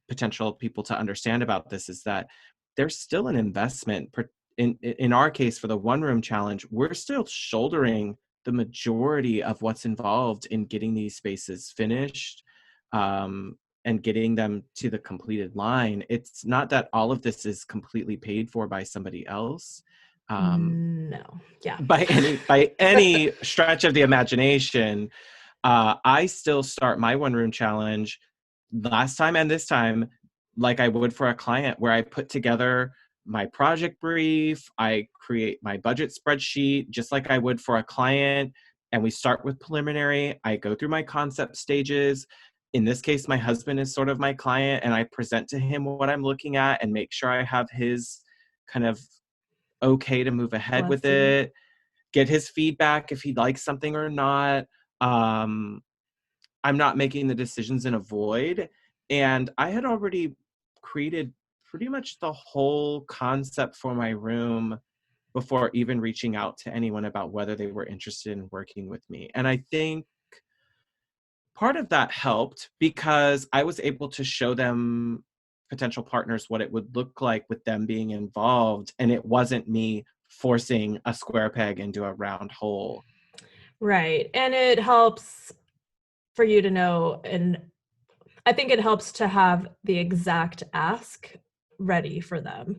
potential people to understand about this, is that there's still an investment. In our case, for the One Room Challenge, we're still shouldering the majority of what's involved in getting these spaces finished, and getting them to the completed line. It's not that all of this is completely paid for by somebody else, No. Yeah. by any stretch of the imagination. I still start my One Room Challenge last time and this time like I would for a client, where I put together my project brief. I create my budget spreadsheet just like I would for a client. And we start with preliminary. I go through my concept stages. In this case, my husband is sort of my client, and I present to him what I'm looking at and make sure I have his kind of okay to move ahead with Blessing. it, get his feedback if he likes something or not. I'm not making the decisions in a void. And I had already created pretty much the whole concept for my room before even reaching out to anyone about whether they were interested in working with me. And I think part of that helped because I was able to show them, potential partners, what it would look like with them being involved. And it wasn't me forcing a square peg into a round hole. Right. And it helps for you to know, and I think it helps to have the exact ask ready for them.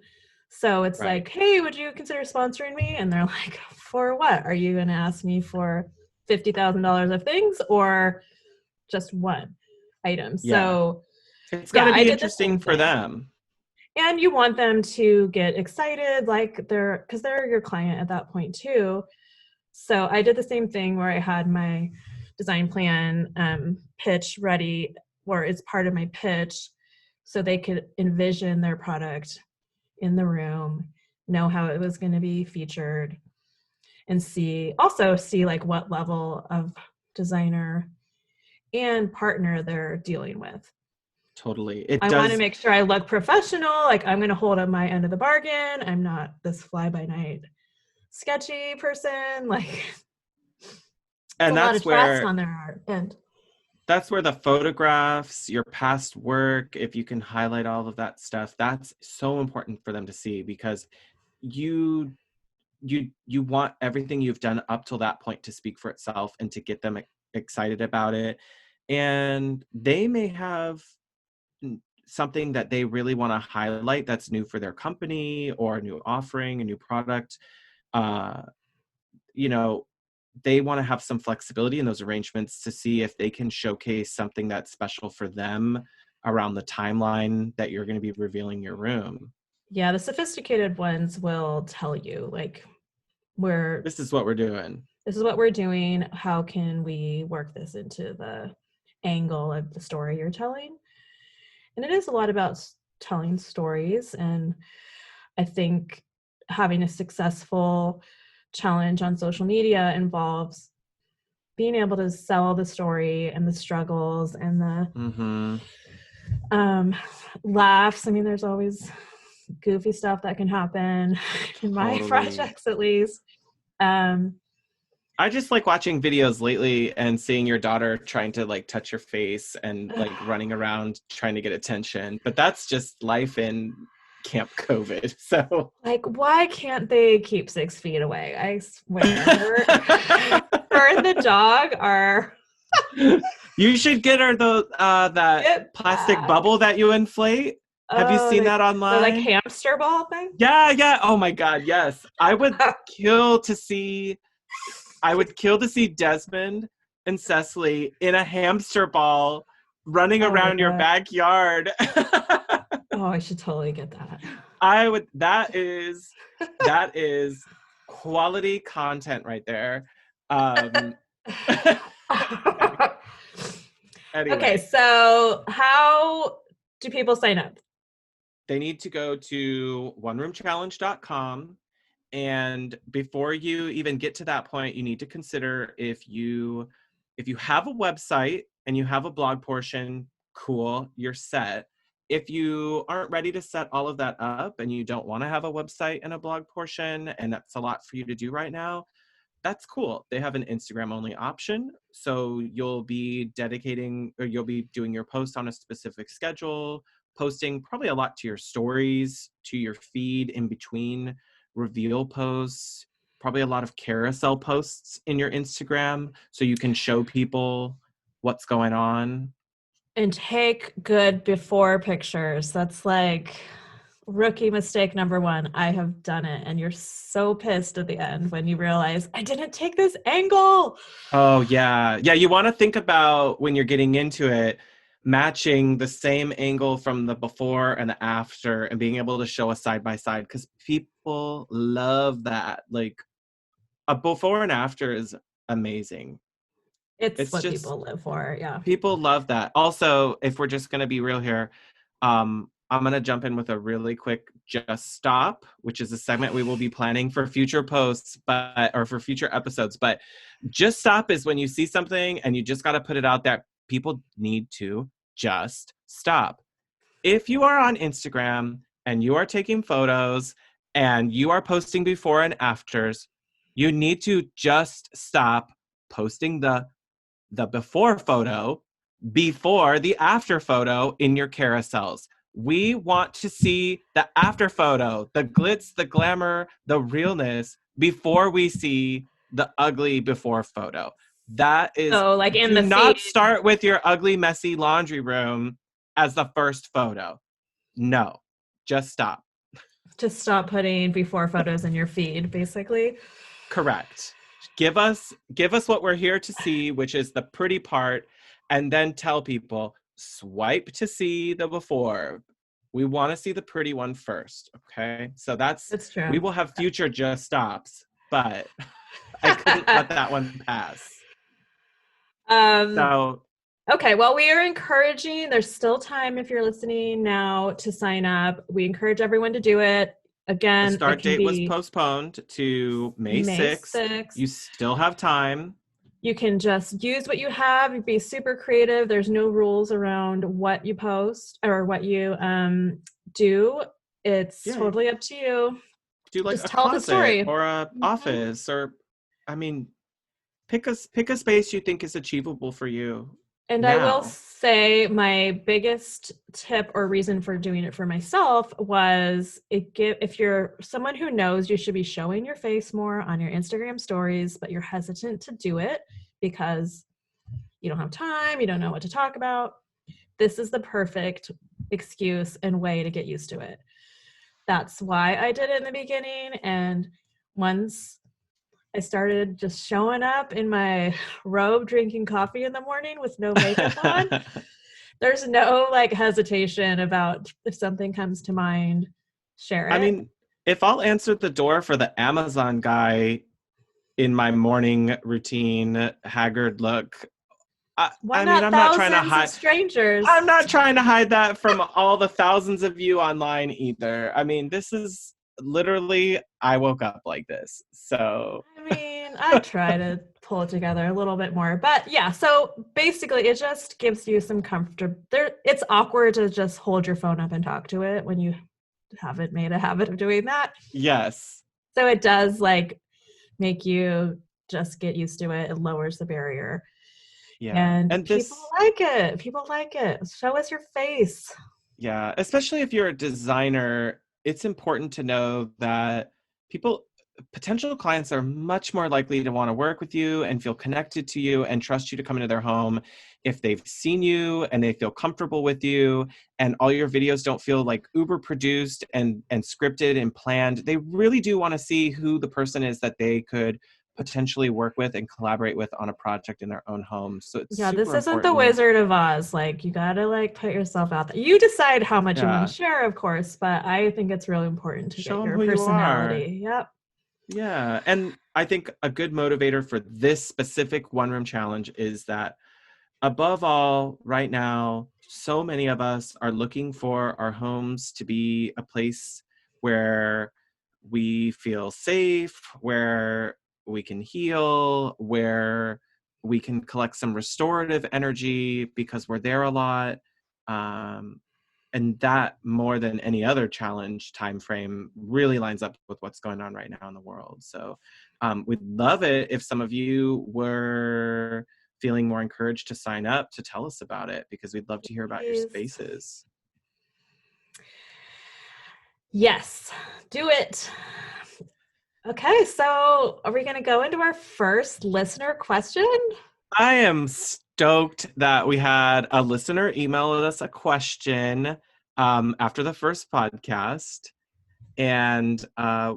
So it's Right. like, hey, would you consider sponsoring me? And they're like, for what? Are you going to ask me for $50,000 of things or just one item? Yeah. So It's got yeah, to I be did the same interesting for thing. them. And you want them to get excited, like because they're your client at that point too. So I did the same thing where I had my design plan pitch ready, or it's part of my pitch, so they could envision their product in the room, know how it was going to be featured, and see like what level of designer and partner they're dealing with. Totally. It I want to does. make sure I look professional, like I'm going to hold up my end of the bargain. I'm not this fly by night sketchy person. Like it's a And lot of trust on their end. that's where the photographs, your past work, if you can highlight all of that stuff, that's so important for them to see, because you you want everything you've done up till that point to speak for itself and to get them excited about it. And they may have something that they really want to highlight that's new for their company, or a new offering, a new product. uh you know, they want to have some flexibility in those arrangements to see if they can showcase something that's special for them around the timeline that you're going to be revealing your room. Yeah, the sophisticated ones will tell you, like, we're This is what we're doing. this is what we're doing. How can we work this into the angle of the story you're telling? And it is a lot about telling stories. And I think having a successful challenge on social media involves being able to sell the story and the struggles and the Mm-hmm. laughs. I mean, there's always goofy stuff that can happen in my Totally. projects, at least. Um, I just like watching videos lately and seeing your daughter trying to like touch your face and like running around trying to get attention. But that's just life in Camp COVID. So like, why can't they keep 6 feet away? I swear, her and the dog are. You should get her the that Get plastic back. bubble that you inflate. Have you Oh, seen that the like online? hamster ball thing. Yeah. Oh my God, yes. I would kill to see Desmond and Cecily in a hamster ball running Oh my around your God. backyard. Oh, I should totally get that. That is quality content right there. Anyway. Okay, so how do people sign up? They need to go to oneroomchallenge.com. And before you even get to that point, you need to consider if you have a website and you have a blog portion, cool, you're set. If you aren't ready to set all of that up and you don't want to have a website and a blog portion, and that's a lot for you to do right now, that's cool. They have an Instagram only option. So you'll be doing your post on a specific schedule, posting probably a lot to your stories, to your feed in between reveal posts, probably a lot of carousel posts in your Instagram so you can show people what's going on. And take good before pictures. That's like rookie mistake number 1. I have done it, and you're so pissed at the end when you realize I didn't take this angle. Oh yeah. You want to think about when you're getting into it, matching the same angle from the before and the after and being able to show us side by side, because people love that. Like, a before and after is amazing. It's It's what just, people live for. Yeah. people love that. Also, if we're just going to be real here, I'm going to jump in with a really quick just stop, which is a segment we will be planning for future posts, or for future episodes. But just stop is when you see something and you just got to put it out there. People need to just stop. If you are on Instagram and you are taking photos and you are posting before and afters, you need to just stop posting the before photo before the after photo in your carousels. We want to see the after photo, the glitz, the glamour, the realness before we see the ugly before photo. That is, So like in do the feed, not start with your ugly, messy laundry room as the first photo. No, just stop. just stop putting before photos in your feed, basically. Correct. Give us what we're here to see, which is the pretty part, and then tell people, swipe to see the before. We want to see the pretty one first. Okay. So That's we true. will have future just stops, but I couldn't let that one pass. um, So okay, well, we are encouraging, there's still time if you're listening now to sign up. We encourage everyone to do it. the Again, it start can date was be postponed to May May 6th. 6th. You still have time. You can just use what you have, be super creative. There's no rules around what you post or what you do. It's Yeah, totally up to you. do like Just a tell the closet story. or a Mhm. office, or I mean, pick a space you think is achievable for you And I will now. say my biggest tip or reason for doing it for myself was if you're someone who knows you should be showing your face more on your Instagram stories, but you're hesitant to do it because you don't have time, you don't know what to talk about. This is the perfect excuse and way to get used to it. That's why I did it in the beginning. And once I started just showing up in my robe, drinking coffee in the morning with no makeup on, there's no like hesitation about if something comes to mind, share I it. mean, if I'll answer the door for the Amazon guy in my morning routine, haggard look, Why I mean, not I'm not trying to thousands of hide. strangers? I'm not trying to hide that from all the thousands of you online either. I mean, this is literally, I woke up like this. So, I mean, I try to pull it together a little bit more, but yeah. So basically, it just gives you some comfort. There, it's awkward to just hold your phone up and talk to it when you haven't made a habit of doing that. yes. So it does like make you just get used to it. It lowers the barrier, Yeah. and And people this, like it. People like it. Show us your face. yeah, especially if you're a designer, it's important to know that people, potential clients, are much more likely to want to work with you and feel connected to you and trust you to come into their home if they've seen you and they feel comfortable with you, and all your videos don't feel like uber produced and scripted and planned. They really do want to see who the person is that they could potentially work with and collaborate with on a project in their own home. So it's Yeah, this super isn't the important. Wizard of Oz. Like you gotta like put yourself out there. You decide how much you want to Yeah. share, of course, but I think it's really important to Show get them your who you are. personality. Yep. Yeah. And I think a good motivator for this specific one room challenge is that, above all, right now, so many of us are looking for our homes to be a place where we feel safe, where we can heal, where we can collect some restorative energy because we're there a lot. Um, and that, more than any other challenge time frame, really lines up with what's going on right now in the world. So we'd love it if some of you were feeling more encouraged to sign up to tell us about it, because we'd love to hear about your Please. spaces. Yes, do it. Okay, so are we going to go into our first listener question? I am stoked that we had a listener email us a question after the first podcast. And I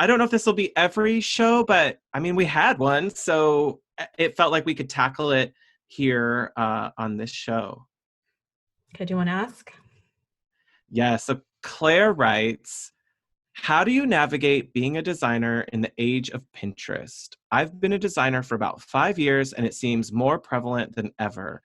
don't know if this will be every show, but I mean, we had one, so it felt like we could tackle it here on this show. Okay, do you want to ask? Yeah, so Claire writes, how do you navigate being a designer in the age of Pinterest? I've been a designer for about 5 years and it seems more prevalent than ever.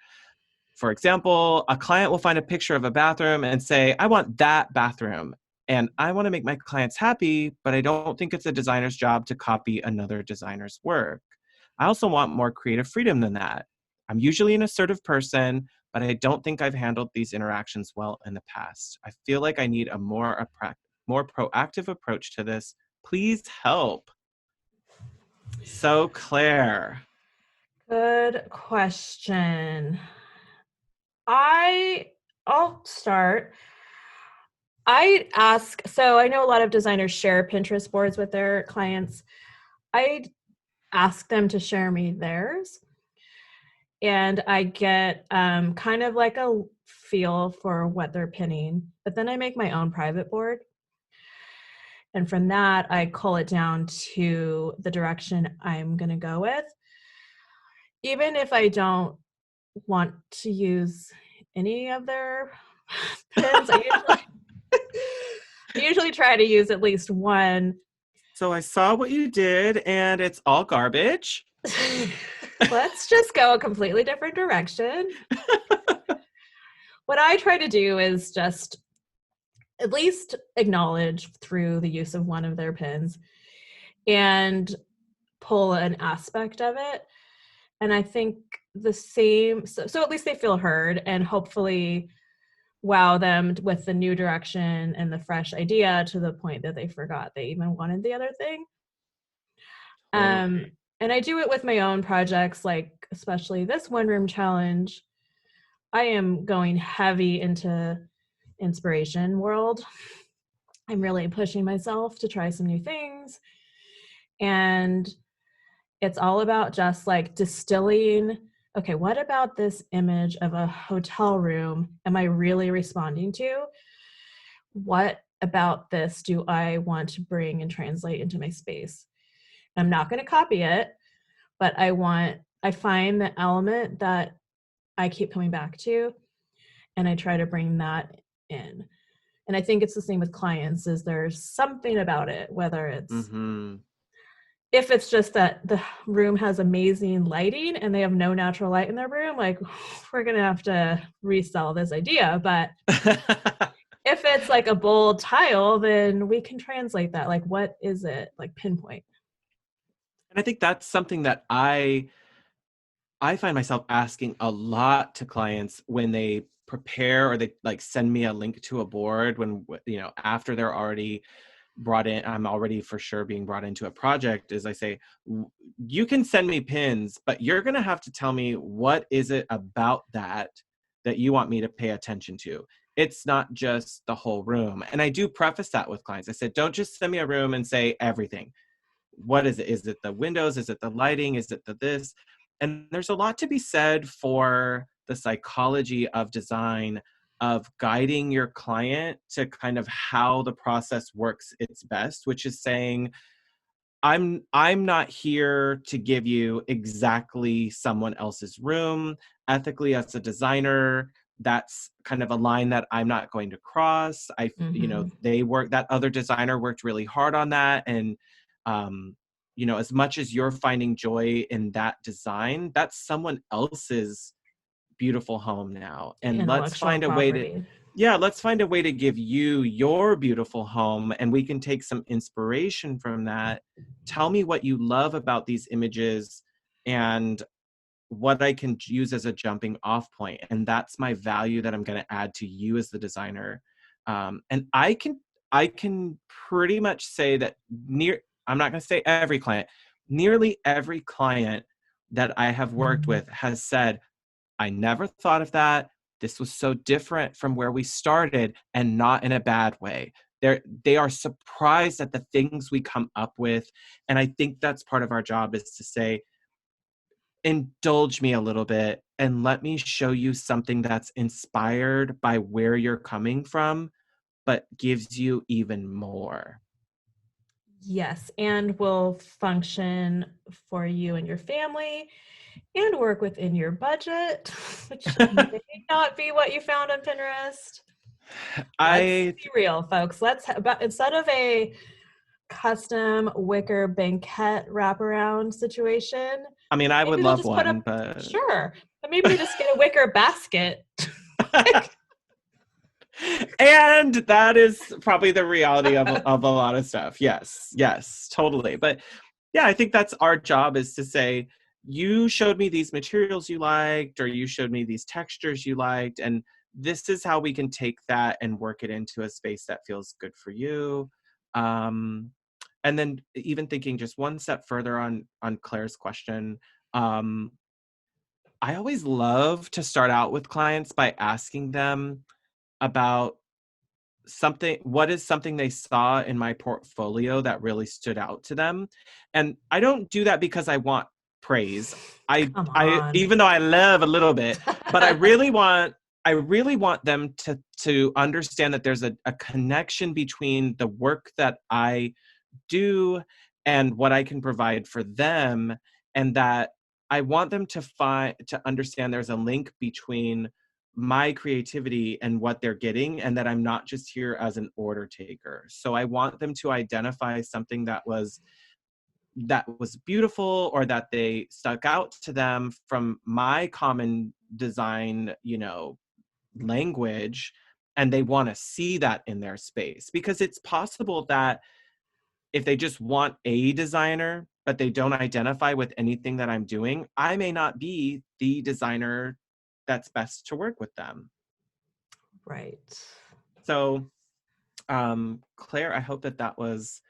For example, a client will find a picture of a bathroom and say, I want that bathroom. And I want to make my clients happy, but I don't think it's a designer's job to copy another designer's work. I also want more creative freedom than that. I'm usually an assertive person, but I don't think I've handled these interactions well in the past. I feel like I need a more proactive approach to this. Please help. So, Claire. Good question. I'll start. I ask, so I know a lot of designers share Pinterest boards with their clients. I ask them to share me theirs, and I get kind of like a feel for what they're pinning. But then I make my own private board. And from that, I cull it down to the direction I'm going to go with. Even if I don't want to use any of their pins, I usually try to use at least one. So I saw what you did and it's all garbage. Let's just go a completely different direction. What I try to do is just at least acknowledge through the use of one of their pins and pull an aspect of it. And I think the same, so at least they feel heard and hopefully wow them with the new direction and the fresh idea to the point that they forgot they even wanted the other thing. And I do it with my own projects, like especially this one room challenge. I am going heavy into inspiration world. I'm really pushing myself to try some new things. And it's all about just like distilling, okay, what about this image of a hotel room am I really responding to? What about this do I want to bring and translate into my space? I'm not going to copy it, but I find the element that I keep coming back to, and I try to bring that in. And I think it's the same with clients, is there's something about it, whether it's if it's just that the room has amazing lighting and they have no natural light in their room, like we're going to have to resell this idea. But if it's like a bold tile, then we can translate that. Like, what is it? Like pinpoint. And I think that's something that I find myself asking a lot to clients when they prepare or they like send me a link to a board when, you know, after they're already brought in, I'm already for sure being brought into a project, is I say, you can send me pins, but you're going to have to tell me what is it about that you want me to pay attention to. It's not just the whole room. And I do preface that with clients. I said, don't just send me a room and say everything. What is it? Is it the windows? Is it the lighting? Is it the this? And there's a lot to be said for the psychology of design, of guiding your client to kind of how the process works its best, which is saying, I'm not here to give you exactly someone else's room. Ethically, as a designer, that's kind of a line that I'm not going to cross. You know, that other designer worked really hard on that. And, you know, as much as you're finding joy in that design, that's someone else's beautiful home now. And let's Intellectual find a way to, property. let's find a way to give you your beautiful home, and we can take some inspiration from that. Tell me what you love about these images and what I can use as a jumping off point. And that's my value that I'm going to add to you as the designer. And I can pretty much say that I'm not going to say every client, nearly every client that I have worked with has said, I never thought of that. This was so different from where we started, and not in a bad way. They are surprised at the things we come up with. And I think that's part of our job, is to say, indulge me a little bit and let me show you something that's inspired by where you're coming from, but gives you even more. Yes, and will function for you and your family and work within your budget, which may not be what you found on Pinterest. Let's I be real, folks. But instead of a custom wicker banquette wraparound situation, I mean, I would maybe they'll love just put one, up, but sure, but maybe they just get a wicker basket. and that is probably the reality of a lot of stuff. Yes, totally. But yeah, I think that's our job, is to say, you showed me these materials you liked, or you showed me these textures you liked, and this is how we can take that and work it into a space that feels good for you. Um, and then even thinking just one step further on Claire's question, um, I always love to start out with clients by asking them about what is something they saw in my portfolio that really stood out to them. And I don't do that because I want praise. Come I on. even though I love a little bit, but I really want them to understand that there's a connection between the work that I do and what I can provide for them, and that I want them to understand there's a link between my creativity and what they're getting, and that I'm not just here as an order taker. So I want them to identify something that was beautiful, or that they stuck out to them from my common design, language, and they want to see that in their space. Because it's possible that if they just want a designer, but they don't identify with anything that I'm doing, I may not be the designer that's best to work with them. Right. So, Claire, I hope that was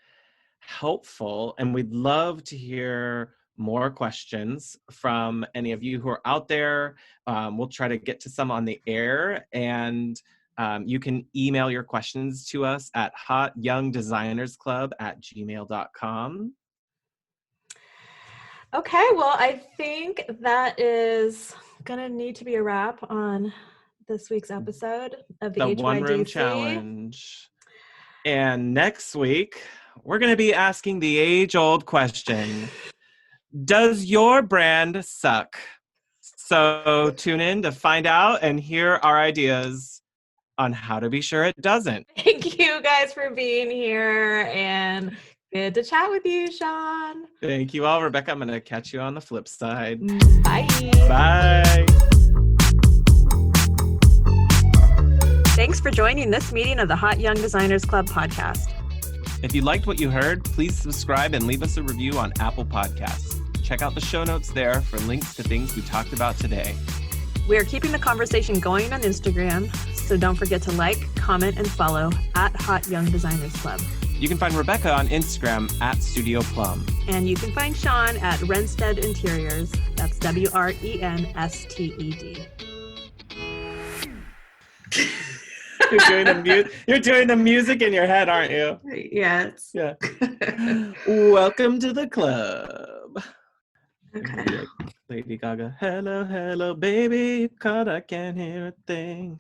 helpful, and we'd love to hear more questions from any of you who are out there. We'll try to get to some on the air, and you can email your questions to us at hotyoungdesignersclub@gmail.com. Okay, well, I think that is going to need to be a wrap on this week's episode of the The One Room HYDC. Challenge. And next week, we're going to be asking the age-old question: does your brand suck? So tune in to find out and hear our ideas on how to be sure it doesn't. Thank you guys for being here, and good to chat with you, Shaun. Thank you all. Rebecca, I'm going to catch you on the flip side. Bye. Bye. Thanks for joining this meeting of the Hot Young Designers Club podcast. If you liked what you heard, please subscribe and leave us a review on Apple Podcasts. Check out the show notes there for links to things we talked about today. We are keeping the conversation going on Instagram, so don't forget to like, comment, and follow at Hot Young Designers Club. You can find Rebecca on Instagram at Studio Plum. And you can find Shaun at Renstead Interiors. That's WRENSTED. You're doing the music in your head, aren't you? Yes. Yeah. Welcome to the club. Okay. Lady Gaga. Hello, hello, baby. Caught, I can't hear a thing.